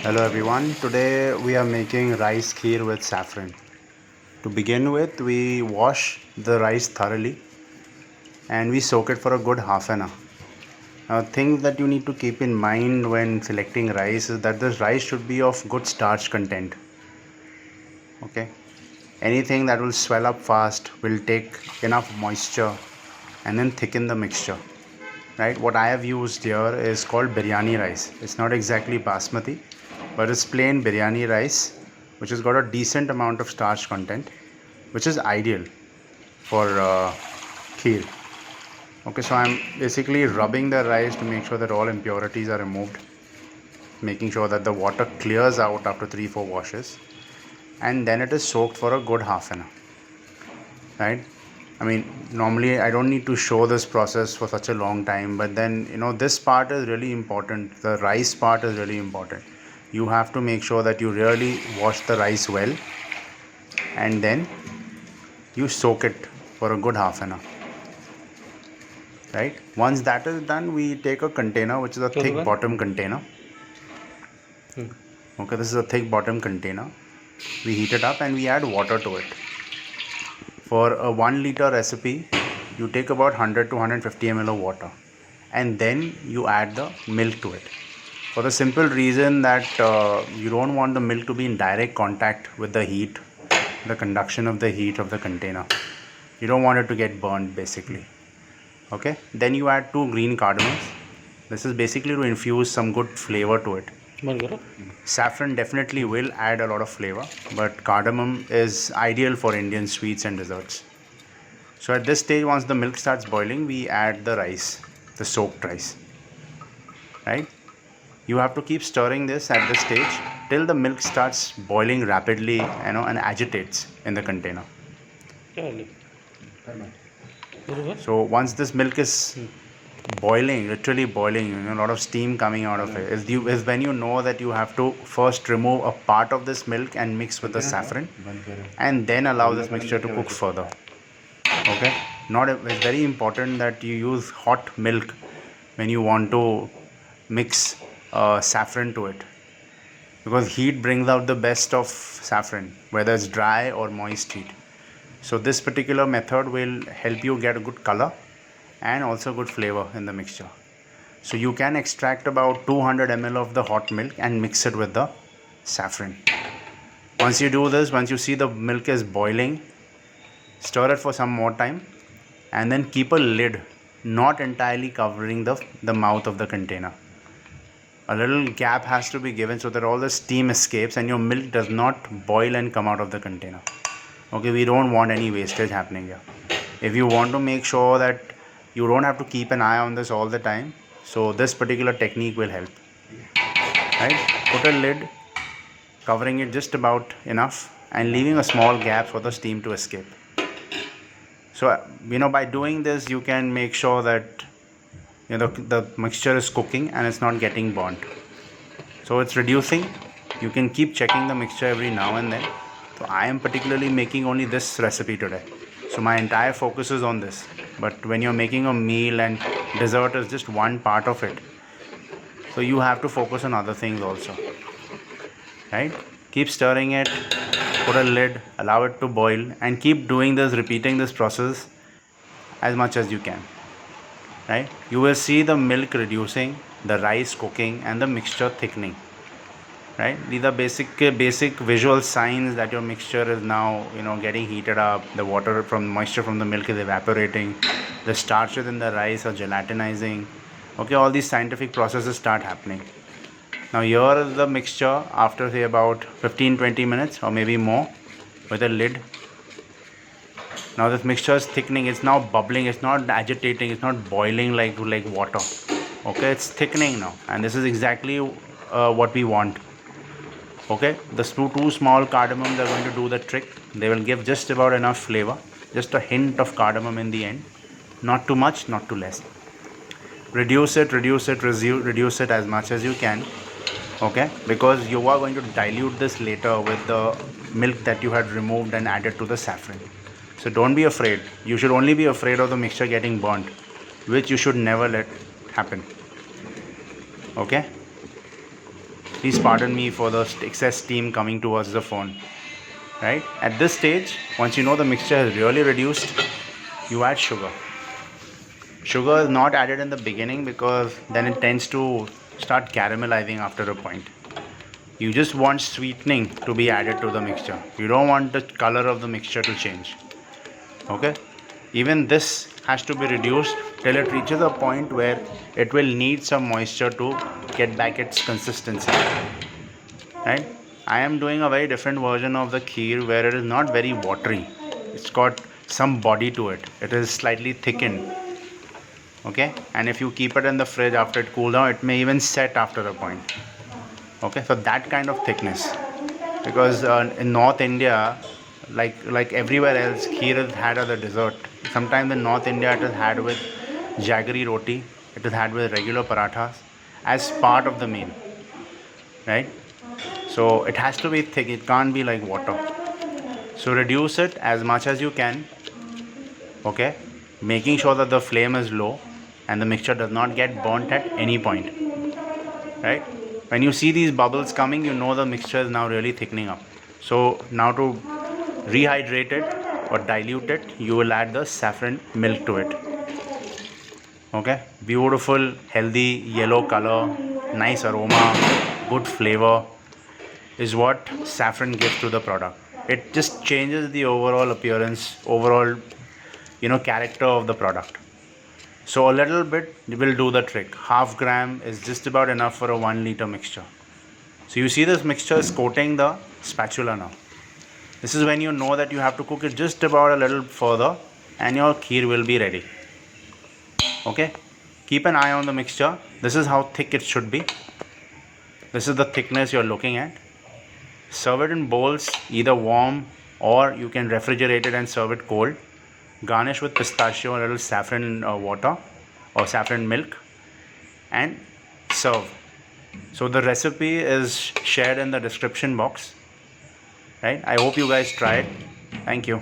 Hello everyone. Today we are making rice kheer with saffron. To begin with, we wash the rice thoroughly and we soak it for a good half an hour. Now, things that you need to keep in mind when selecting rice is that this rice should be of good starch content. Okay, anything that will swell up fast will take enough moisture and then thicken the mixture. Right, what I have used here is called biryani rice. It's not exactly basmati, but it's plain biryani rice, which has got a decent amount of starch content, which is ideal for kheer. Okay, so I'm basically rubbing the rice to make sure that all impurities are removed, making sure that the water clears out after 3-4 washes, and then it is soaked for a good half an hour. Right, I mean, normally I don't need to show this process for such a long time, but then this part is really important. The rice part is really important. You have to make sure that you really wash the rice well and then you soak it for a good half an hour. Right, once that is done, we take a container, which is a thick bottom container. Okay, this is a thick bottom container. We heat it up and we add water to it. For a 1 liter recipe, you take about 100 to 150 ml of water and then you add the milk to it. For the simple reason that you don't want the milk to be in direct contact with the heat, the conduction of the heat of the container. You don't want it to get burned basically. Okay, then you add 2 green cardamoms. This is basically to infuse some good flavor to it. Saffron definitely will add a lot of flavor, but cardamom is ideal for Indian sweets and desserts. So at this stage, once the milk starts boiling, we add the rice, the soaked rice. Right? You have to keep stirring this at this stage till the milk starts boiling rapidly, and agitates in the container. So once this milk is boiling, literally boiling, a lot of steam coming out of it, is when you know that you have to first remove a part of this milk and mix with the saffron and then allow this mixture to cook further. Okay, it's very important that you use hot milk when you want to mix saffron to it, because heat brings out the best of saffron, whether it's dry or moist heat. So this particular method will help you get a good color and also good flavor in the mixture. So you can extract about 200 ml of the hot milk and mix it with the saffron. Once you do this, once you see the milk is boiling, stir it for some more time and then keep a lid not entirely covering the mouth of the container. A little gap has to be given so that all the steam escapes and your milk does not boil and come out of the container. Okay, we don't want any wastage happening here. If you want to make sure that you don't have to keep an eye on this all the time, so this particular technique will help. Right, put a lid covering it just about enough and leaving a small gap for the steam to escape. So by doing this you can make sure that the mixture is cooking and it's not getting burnt. So it's reducing. You can keep checking the mixture every now and then. So I am particularly making only this recipe today, so my entire focus is on this. But when you're making a meal and dessert is just one part of it, so you have to focus on other things also. Right, keep stirring it, put a lid, allow it to boil and keep doing this, repeating this process as much as you can. Right, you will see the milk reducing, the rice cooking and the mixture thickening. Right, these are basic visual signs that your mixture is now getting heated up. The moisture from the milk is evaporating, the starches in the rice are gelatinizing. Okay, all these scientific processes start happening. Now here is the mixture after say about 15-20 minutes or maybe more with a lid. Now this mixture is thickening, it's now bubbling, it's not agitating, it's not boiling like water. Okay, it's thickening now, and this is exactly what we want. Okay, the two small cardamoms are going to do the trick. They will give just about enough flavor, just a hint of cardamom in the end, not too much, not too less. Reduce it as much as you can. Okay, because you are going to dilute this later with the milk that you had removed and added to the saffron. So don't be afraid. You should only be afraid of the mixture getting burnt, which you should never let happen. Okay, Please pardon me for the excess steam coming towards the phone. Right? At this stage, once you know the mixture has really reduced, you add sugar. Sugar is not added in the beginning because then it tends to start caramelizing after a point. You just want sweetening to be added to the mixture. You don't want the color of the mixture to change. Okay? Even this has to be reduced till it reaches a point where it will need some moisture to get back its consistency. Right? I am doing a very different version of the kheer where it is not very watery. It's got some body to it. It is slightly thickened. Okay, and if you keep it in the fridge after it cool down, it may even set after a point. Okay, so that kind of thickness, because in North India, like everywhere else, kheer is had as a dessert. Sometimes in North India it is had with jaggery roti, it is had with regular parathas as part of the meal, right? So it has to be thick, it can't be like water. So reduce it as much as you can. Okay, making sure that the flame is low and the mixture does not get burnt at any point. Right, when you see these bubbles coming, you know the mixture is now really thickening up. So now to rehydrate it or dilute it, you will add the saffron milk to it. Okay, beautiful healthy yellow color, nice aroma, good flavor is what saffron gives to the product. It just changes the overall appearance, overall character of the product. So a little bit will do the trick. Half gram is just about enough for a 1 liter mixture. So you see this mixture is coating the spatula now. This is when you know that you have to cook it just about a little further and your kheer will be ready. Okay, keep an eye on the mixture. This is how thick it should be. This is the thickness you're looking at. Serve it in bowls, either warm or you can refrigerate it and serve it cold. Garnish with pistachio, a little saffron water or saffron milk, and serve. So the recipe is shared in the description box. Right? I hope you guys try it. Thank you.